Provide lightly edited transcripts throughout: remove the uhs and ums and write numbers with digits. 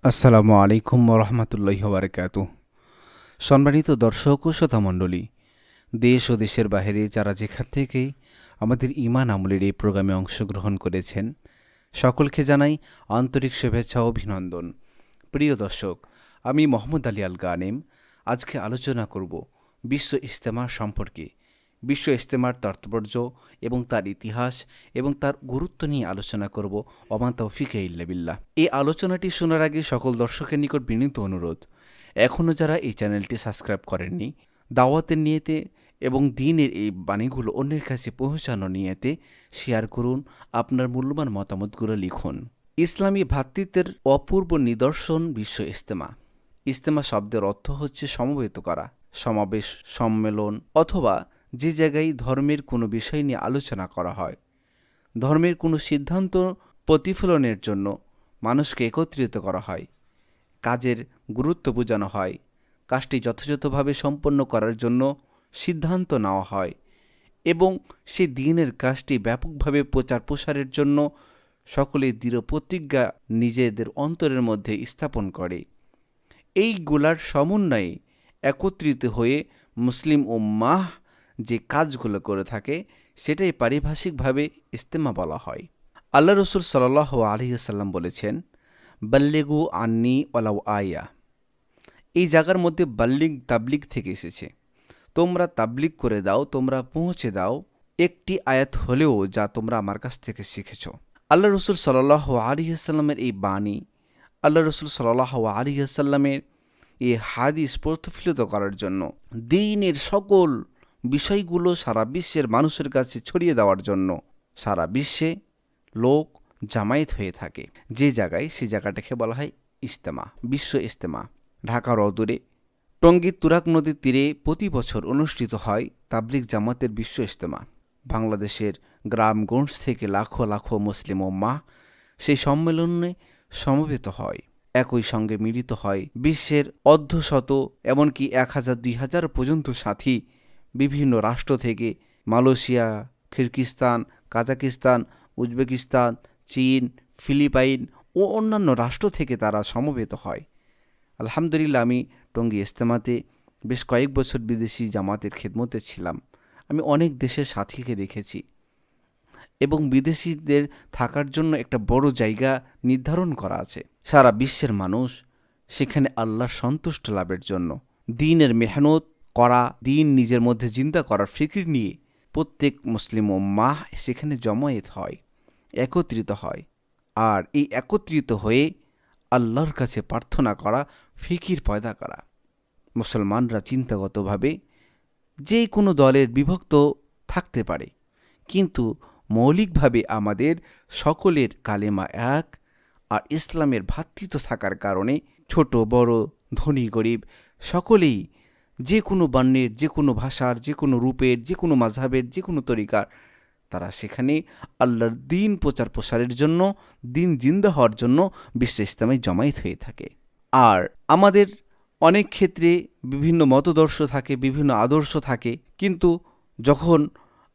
আসসালামু আলাইকুম রহমতুল্লাহি ওবারাকাতুহু। সম্মানিত দর্শক ও শ্রোতামণ্ডলী, দেশ ও দেশের বাইরে যারা যেখান থেকেই আমাদের ঈমান আমলের এই প্রোগ্রামে অংশগ্রহণ করেছেন, সকলকে জানাই আন্তরিক শুভেচ্ছা ও অভিনন্দন। প্রিয় দর্শক, আমি মোহাম্মদ আলী আল গানিম আজকে আলোচনা করব বিশ্ব ইজতেমা সম্পর্কে। বিশ্ব ইজতেমার তাৎপর্য এবং তার ইতিহাস এবং তার গুরুত্ব নিয়ে আলোচনা করব। ওমা তৌফিকে ইল্লা বিল্লাহ। এই আলোচনাটি শোনার আগে সকল দর্শকের নিকট বিনীত অনুরোধ, এখনও যারা এই চ্যানেলটি সাবস্ক্রাইব করেননি, দাওয়াতের নিয়েতে এবং দ্বীনের এই বাণীগুলো অন্যের কাছে পৌঁছানো নিয়েতে শেয়ার করুন, আপনার মূল্যবান মতামতগুলো লিখুন। ইসলামী ভ্রাতৃত্বের অপূর্ব নিদর্শন বিশ্ব ইজতেমা। ইজতেমা শব্দের অর্থ হচ্ছে সমবেত করা, সমাবেশ, সম্মেলন, অথবা যে জায়গায় ধর্মের কোনো বিষয় নিয়ে আলোচনা করা হয়। ধর্মের কোনো সিদ্ধান্ত প্রতিফলনের জন্য মানুষকে একত্রিত করা হয়, কাজের গুরুত্ব বোঝানো হয়, কাজটি যথাযথভাবে সম্পন্ন করার জন্য সিদ্ধান্ত নেওয়া হয় এবং সেই দ্বীনের কাজটি ব্যাপকভাবে প্রচার প্রসারের জন্য সকলে দৃঢ় প্রতিজ্ঞা নিজেদের অন্তরের মধ্যে স্থাপন করে। এইগুলার সমন্বয়ে একত্রিত হয়ে মুসলিম উম্মাহ যে কাজগুলো করে থাকে সেটাই পারিভাষিকভাবে ইজতেমা বলা হয়। আল্লাহ রসুল সাল্লাল্লাহু আলাইহি ওয়াসাল্লাম বলেছেন, বাল্লিগু আন্নি ওয়ালাউ আয়া। এই জায়গার মধ্যে বাল্লিগ তাবলিগ থেকে এসেছে। তোমরা তাবলিগ করে দাও, তোমরা পৌঁছে দাও একটি আয়াত হলেও যা তোমরা আমার কাছ থেকে শিখেছ। আল্লাহ রসুল সাল্লাল্লাহু আলাইহি ওয়াসাল্লামের এই বাণী, আল্লাহ রসুল সাল্লাল্লাহু আলাইহি ওয়াসাল্লামের এই হাদিস প্রতিফলিত করার জন্য, দ্বীনের সকল বিষয়গুলো সারা বিশ্বের মানুষের কাছে ছড়িয়ে দেওয়ার জন্য সারা বিশ্বে লোক জামায়াত হয়ে থাকে। যে জায়গায়, সেই জায়গাটাকে বলা হয় ইজতেমা, বিশ্ব ইজতেমা। ঢাকার অদূরে টঙ্গীর তুরাগ নদীর তীরে প্রতি বছর অনুষ্ঠিত হয় তাবলিগ জামাতের বিশ্ব ইজতেমা। বাংলাদেশের গ্রামগঞ্জ থেকে লাখো লাখো মুসলিম উম্মাহ সেই সম্মেলনে সমবেত হয়, একই সঙ্গে মিলিত হয় বিশ্বের অর্ধশত, এমনকি 1000-2000 পর্যন্ত সাথী বিভিন্ন রাষ্ট্র থেকে, মালয়েশিয়া, কিরগিজস্তান, কাজাকিস্তান, উজবেকিস্তান, চীন, ফিলিপাইন ও অন্যান্য রাষ্ট্র থেকে তারা সমবেত হয়। আলহামদুলিল্লাহ, আমি টঙ্গী ইজতেমাতে বেশ কয়েক বছর বিদেশি জামাতের খেদমতে ছিলাম। আমি অনেক দেশের সাথীকে দেখেছি এবং বিদেশিদের থাকার জন্য একটা বড় জায়গা নির্ধারণ করা আছে। সারা বিশ্বের মানুষ সেখানে আল্লাহর সন্তুষ্ট লাভের জন্য দ্বীনের মেহনত করা, দ্বীন নিজের মধ্যে জিন্দা করার ফিকির নিয়ে প্রত্যেক মুসলিম উম্মাহ সেখানে জমায়েত হয়, একত্রিত হয়। আর এই একত্রিত হয়ে আল্লাহর কাছে প্রার্থনা করা, ফিকির পয়দা করা। মুসলমানরা চিন্তাগতভাবে যে কোনো দলের বিভক্ত থাকতে পারে, কিন্তু মৌলিকভাবে আমাদের সকলের কালেমা এক, আর ইসলামের ভ্রাতৃত্ব থাকার কারণে ছোট বড়, ধনী গরিব সকলেই যে কোনো বর্ণের, যে কোনো ভাষার, যে কোনো রূপের, যে কোনো মাযহাবের, যে কোনো তরিকার, তারা সেখানে আল্লাহর দ্বীন প্রচার প্রসারের জন্য, দ্বীন জিন্দা হওয়ার জন্য বিশ্ব ইজতেমায় জমায়েত হয়ে থাকে। আর আমাদের অনেক ক্ষেত্রে বিভিন্ন মতদর্শ থাকে, বিভিন্ন আদর্শ থাকে, কিন্তু যখন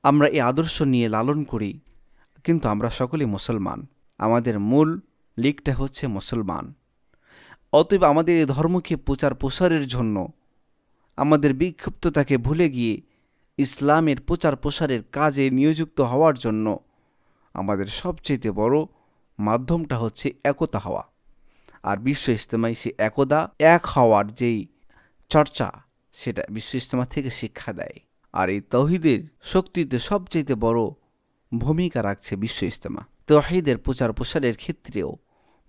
আমরা এই আদর্শ নিয়ে লালন করি, কিন্তু আমরা সকলেই মুসলমান, আমাদের মূল লিগটা হচ্ছে মুসলমান। অতএব আমাদের এই ধর্মকে প্রচার প্রসারের জন্য, আমাদের বিক্ষিপ্ততাকে ভুলে গিয়ে ইসলামের প্রচার প্রসারের কাজে নিয়োজিত হওয়ার জন্য আমাদের সবচেয়ে বড় মাধ্যমটা হচ্ছে একতা হওয়া। আর বিশ্ব ইজতেমায় সে একতা, এক হওয়ার যেই চর্চা, সেটা বিশ্ব ইজতেমা থেকে শিক্ষা দেয়। আর এই তাওহীদের শক্তিতে সবচেয়ে বড় ভূমিকা রাখছে বিশ্ব ইজতেমা। তাওহীদের প্রচার প্রসারের ক্ষেত্রেও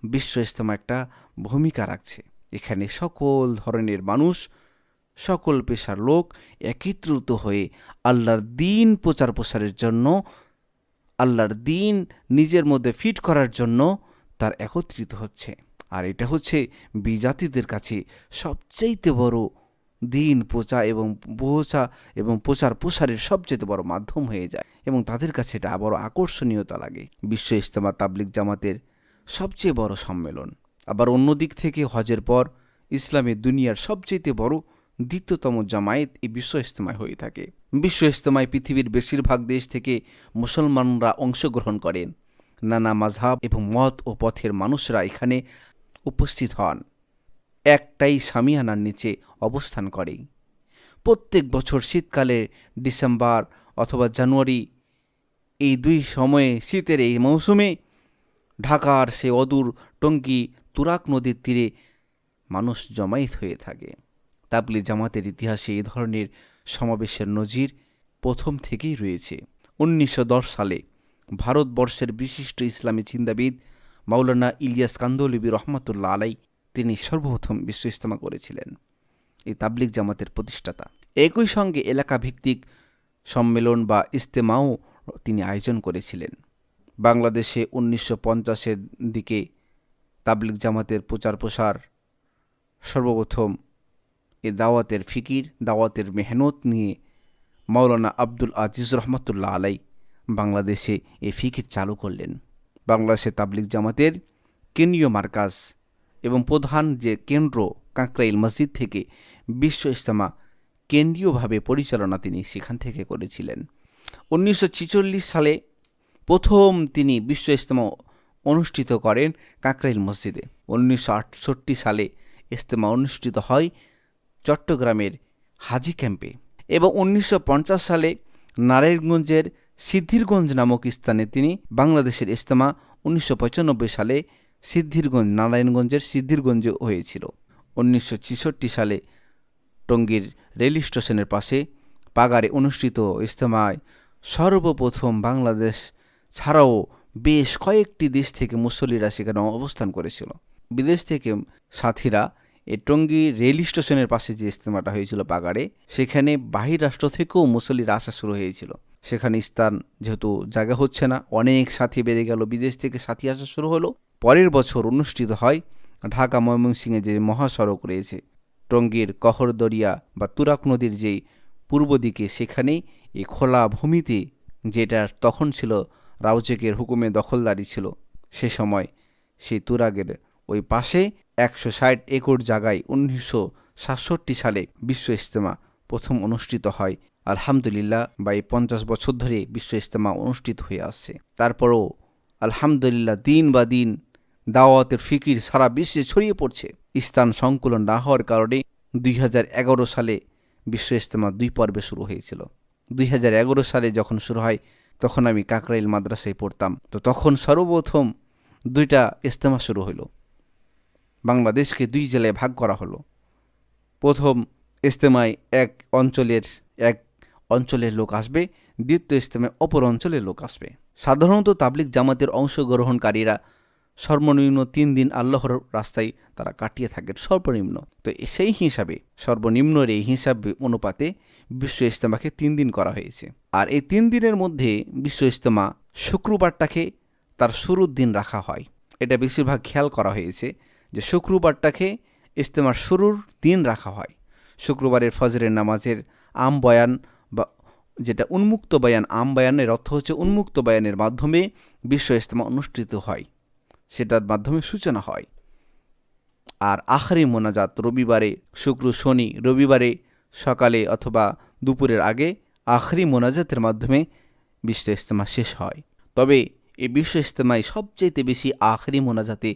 বিশ্ব ইজতেমা একটা ভূমিকা রাখছে। এখানে সকল ধরনের মানুষ, সকল পেশার লোক একত্রিত হয়ে আল্লাহর দ্বীন প্রচার প্রসারের জন্য, আল্লাহর দ্বীন নিজের মধ্যে ফিট করার জন্য তার একত্রিত হচ্ছে। আর এটা হচ্ছে বিজাতিদের কাছে সবচেয়ে বড় দ্বীন প্রচার এবং প্রচার প্রসারের সবচেয়ে বড় মাধ্যম হয়ে যায়, এবং তাদের কাছে এটা বড় আকর্ষণীয়তা লাগে। বিশ্ব ইজতেমা তাবলিগ জামাতের সবচেয়ে বড় সম্মেলন। আবার অন্যদিক থেকে হজের পর ইসলামের দুনিয়ার সবচেয়ে বড় দ্বিতীয়তম জামায়াত এই বিশ্ব ইজতেমায় হয়ে থাকে। বিশ্ব ইজতেমায় পৃথিবীর বেশিরভাগ দেশ থেকে মুসলমানরা অংশগ্রহণ করেন। নানা মাযহাব এবং মত ও পথের মানুষরা এখানে উপস্থিত হন, একটাই শামিয়ানার নিচে অবস্থান করে। প্রত্যেক বছর শীতকালে ডিসেম্বর অথবা জানুয়ারি, এই দুই সময়ে, শীতের এই মৌসুমে ঢাকার সে অদূর টঙ্গী তুরাগ নদীর তীরে মানুষ জমায়েত হয়ে থাকে। তাবলিগ জামাতের ইতিহাসে এই ধরনের সমাবেশের নজির প্রথম থেকেই রয়েছে। 1910 সালে ভারতবর্ষের বিশিষ্ট ইসলামী চিন্তাবিদ মাওলানা ইলিয়াস কান্দৌলভী রহমাতুল্লাহ আলাই তিনি সর্বপ্রথম বিশ্ব ইজতেমা করেছিলেন, এই তাবলিগ জামাতের প্রতিষ্ঠাতা। একই সঙ্গে এলাকাভিত্তিক সম্মেলন বা ইজতেমাও তিনি আয়োজন করেছিলেন। বাংলাদেশে 1950-এর দিকে তাবলিগ জামাতের প্রচার প্রসার সর্বপ্রথম এ দাওয়াতের ফিকির, দাওয়াতের মেহনত নিয়ে মাওলানা আব্দুল আজিজ রহমতুল্লাহ আলাই বাংলাদেশে এ ফিকির চালু করলেন। বাংলাদেশে তাবলিগ জামাতের কেন্দ্রীয় মার্কাজ এবং প্রধান যে কেন্দ্র কাকরাইল মসজিদ থেকে বিশ্ব ইজতেমা কেন্দ্রীয়ভাবে পরিচালনা তিনি সেখান থেকে করেছিলেন। 1946 সালে প্রথম তিনি বিশ্ব ইজতেমা অনুষ্ঠিত করেন কাকরাইল মসজিদে। 1968 সালে ইজতেমা অনুষ্ঠিত হয় চট্টগ্রামের হাজি ক্যাম্পে এবং 1950 সালে নারায়ণগঞ্জের সিদ্ধিরগঞ্জ নামক স্থানে তিনি বাংলাদেশের ইজতেমা 1995 সালে নারায়ণগঞ্জের সিদ্ধিরগঞ্জে হয়েছিল। 1966 সালে টঙ্গীর রেল স্টেশনের পাশে পাগারে অনুষ্ঠিত ইজতেমায় সর্বপ্রথম বাংলাদেশ ছাড়াও বেশ কয়েকটি দেশ থেকে মুসল্লিরা সেখানে অবস্থান করেছিল। বিদেশ থেকে সাথীরা এই টঙ্গী রেল স্টেশনের পাশে যে ইজতেমাটা হয়েছিল পাগাড়ে, সেখানে বাহির রাষ্ট্র থেকেও মুসল্লিরা আসা শুরু হয়েছিল। সেখানে স্থান যেহেতু জায়গা হচ্ছে না, অনেক সাথী বেড়ে গেল, বিদেশ থেকে সাথী আসা শুরু হলো। পরের বছর অনুষ্ঠিত হয় ঢাকা ময়মনসিংহে যে মহাসড়ক রয়েছে টঙ্গীর কহরদরিয়া বা তুরাগ নদীর যেই পূর্ব দিকে, সেখানেই এই খোলা ভূমিতে, যেটা তখন ছিল রাউজেকের হুকুমে দখলদারি ছিল, সে সময় সেই তুরাগের ওই পাশে 160 একর জায়গায় 1967 সালে বিশ্ব ইজতেমা প্রথম অনুষ্ঠিত হয়। আলহামদুলিল্লাহ, বা এই 50 বছর ধরে বিশ্ব ইজতেমা অনুষ্ঠিত হয়ে আসছে। তারপরও আলহামদুলিল্লাহ দিন বা দিন দাওয়াতের ফিকির সারা বিশ্বে ছড়িয়ে পড়ছে। স্থান সংকুলন না হওয়ার কারণে 2011 সালে বিশ্ব ইজতেমা 2 পর্বে শুরু হয়েছিল। 2011 সালে যখন শুরু হয় তখন আমি কাকরাইল মাদ্রাসায় পড়তাম। তো তখন সর্বপ্রথম 2টা ইজতেমা শুরু হলো, বাংলাদেশকে 2 জেলায় ভাগ করা হলো। প্রথম ইজতেমায় এক অঞ্চলের লোক আসবে, দ্বিতীয় ইজতেমায় অপর অঞ্চলের লোক আসবে। সাধারণত তাবলিগ জামাতের অংশগ্রহণকারীরা সর্বনিম্ন 3 দিন আল্লাহর রাস্তায় তারা কাটিয়ে থাকেন, সর্বনিম্ন। তো সেই হিসাবে সর্বনিম্নের এই হিসাব অনুপাতে বিশ্ব ইজতেমাকে 3 দিন করা হয়েছে। আর এই 3 দিনের মধ্যে বিশ্ব ইজতেমা শুক্রবারটাকে তার শুরুর দিন রাখা হয়। এটা বেশিরভাগ খেয়াল করা হয়েছে যে শুক্রবারটাকে ইজতেমার শুরুর দিন রাখা হয়। শুক্রবারের ফজরের নামাজের আম বয়ান বা যেটা উন্মুক্ত বয়ান, আম বয়ানের অর্থ হচ্ছে উন্মুক্ত বয়ানের মাধ্যমে বিশ্ব ইজতেমা অনুষ্ঠিত হয়, সেটার মাধ্যমে সূচনা হয়। আর আখরি মোনাজাত রবিবারে, শুক্র শনি রবিবারে সকালে অথবা দুপুরের আগে আখরি মোনাজাতের মাধ্যমে বিশ্ব ইজতেমা শেষ হয়। তবে এই বিশ্ব ইজতেমায় সবচেয়ে বেশি আখরি মোনাজাতে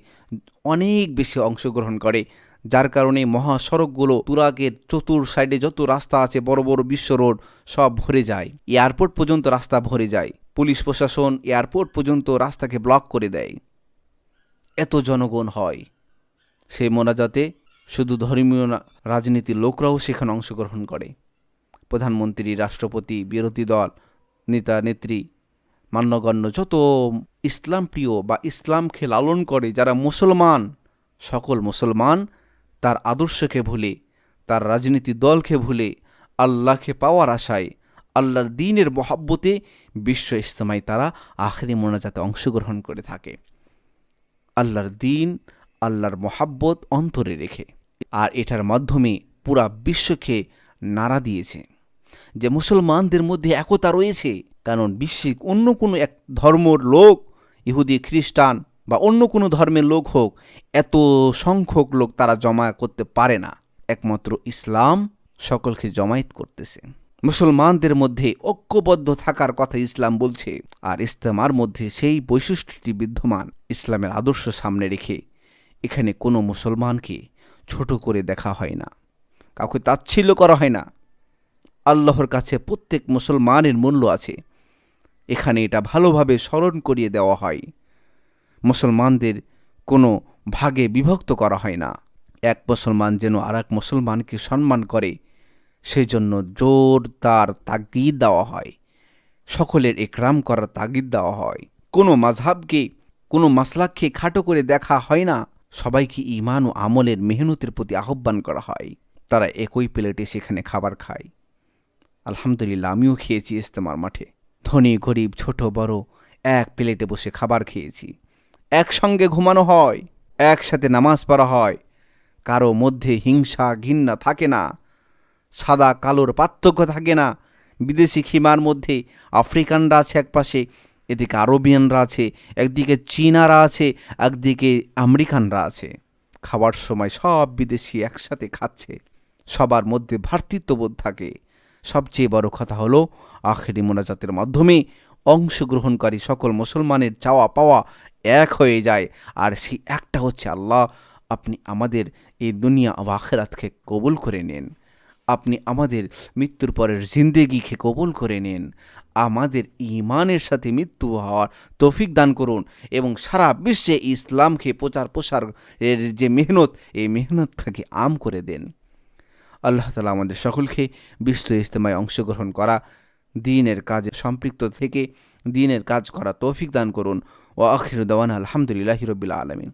অনেক বেশি অংশগ্রহণ করে, যার কারণে মহাসড়কগুলো, তুরাগের চতুর সাইডে যত রাস্তা আছে, বড় বড় বিশ্ব রোড সব ভরে যায়, এয়ারপোর্ট পর্যন্ত রাস্তা ভরে যায়। পুলিশ প্রশাসন এয়ারপোর্ট পর্যন্ত রাস্তাকে ব্লক করে দেয়, এত জনগণ হয় সেই মোনাজাতে। শুধু ধর্মীয় রাজনীতির লোকরাও সেখানে অংশগ্রহণ করে। প্রধানমন্ত্রী, রাষ্ট্রপতি, বিরোধী দল নেতা নেত্রী, মান্যগণ্য যত ইসলাম প্রিয় বা ইসলামকে লালন করে যারা মুসলমান, সকল মুসলমান তার আদর্শকে ভুলে, তার রাজনীতি দলকে ভুলে, আল্লাহকে পাওয়ার আশায়, আল্লাহর দ্বীনের মহাব্বতে বিশ্ব ইজতেমায় তারা আখেরি মোনাজাতে অংশগ্রহণ করে থাকে, আল্লাহর দ্বীন, আল্লাহর মহাব্বত অন্তরে রেখে। আর এটার মাধ্যমে পুরা বিশ্বকে নাড়া দিয়েছে যে মুসলমানদের মধ্যে একতা রয়েছে। কারণ বিশ্বে অন্য কোনো এক ধর্মের লোক, ইহুদি, খ্রিস্টান বা অন্য কোনো ধর্মের লোক হোক, এত সংখ্যক লোক তারা জমা করতে পারে না। একমাত্র ইসলাম সকলকে জমায়েত করতেছে। মুসলমানদের মধ্যে ঐক্যবদ্ধ থাকার কথা ইসলাম বলছে, আর ইজতেমার মধ্যে সেই বৈশিষ্ট্যটি বিদ্যমান। ইসলামের আদর্শ সামনে রেখে এখানে কোনো মুসলমানকে ছোট করে দেখা হয় না, কাউকে তাচ্ছিল্য করা হয় না। আল্লাহর কাছে প্রত্যেক মুসলমানের মূল্য আছে, এখানে এটা ভালোভাবে স্মরণ করিয়ে দেওয়া হয়। মুসলমানদের কোনো ভাগে বিভক্ত করা হয় না। এক মুসলমান যেন আর এক মুসলমানকে সম্মান করে, সেজন্য জোরদার তাগিদ দেওয়া হয়, সকলের একরাম করার তাগিদ দেওয়া হয়। কোনো মাযহাবকে, কোনো মাসলাককে খাটো করে দেখা হয় না, সবাইকে ঈমান ও আমলের মেহনতের প্রতি আহ্বান করা হয়। তারা একই প্লেটে সেখানে খাবার খায়। আলহামদুলিল্লাহ, আমিও খেয়েছি ইজতেমার মাঠে। ধনী গরিব ছোট বড় এক প্লেটে বসে খাবার খেয়েছি। একসঙ্গে ঘুমানো হয়, একসাথে নামাজ পড়া হয়, কারো মধ্যে হিংসা ঘৃণা থাকে না, সাদা কালোর পার্থক্য থাকে না। বিদেশি খিমার মধ্যে আফ্রিকানরা আছে একপাশে, এদিকে আরবিয়ানরা আছে, একদিকে চীনারা আছে, একদিকে আমেরিকানরা আছে। খাবার সময় সব বিদেশি একসাথে খাচ্ছে, সবার মধ্যে ভ্রাতৃত্ববোধ থাকে। সবচেয়ে বড় কথা হলো আখেরি মোনাজাতের মাধ্যমে অংশগ্রহণকারী সকল মুসলমানের চাওয়া পাওয়া এক হয়ে যায়, আর সেই একটা হচ্ছে, আল্লাহ আপনি আমাদের এই দুনিয়া ও আখিরাতকে কবুল করে নেন, আপনি আমাদের মৃত্যুর পরের জিন্দেগিকে কবুল করে নেন, আমাদের ঈমানের সাথে মৃত্যু হওয়ার তৌফিক দান করুন, এবং সারা বিশ্বে ইসলামকে প্রচার প্রসারের যে মেহনত, এই মেহনতটাকে আম করে দেন। আল্লাহ তাআলা আমাদের সকলকে বিশ্ব ইজতেমায় অংশগ্রহণ করা, দ্বীনের কাজে সম্পৃক্ত থেকে দ্বীনের কাজ করা তৌফিক দান করুন। ওয়া আখিরু দাওয়ানা আলহামদুলিল্লাহি রাব্বিল আলামিন।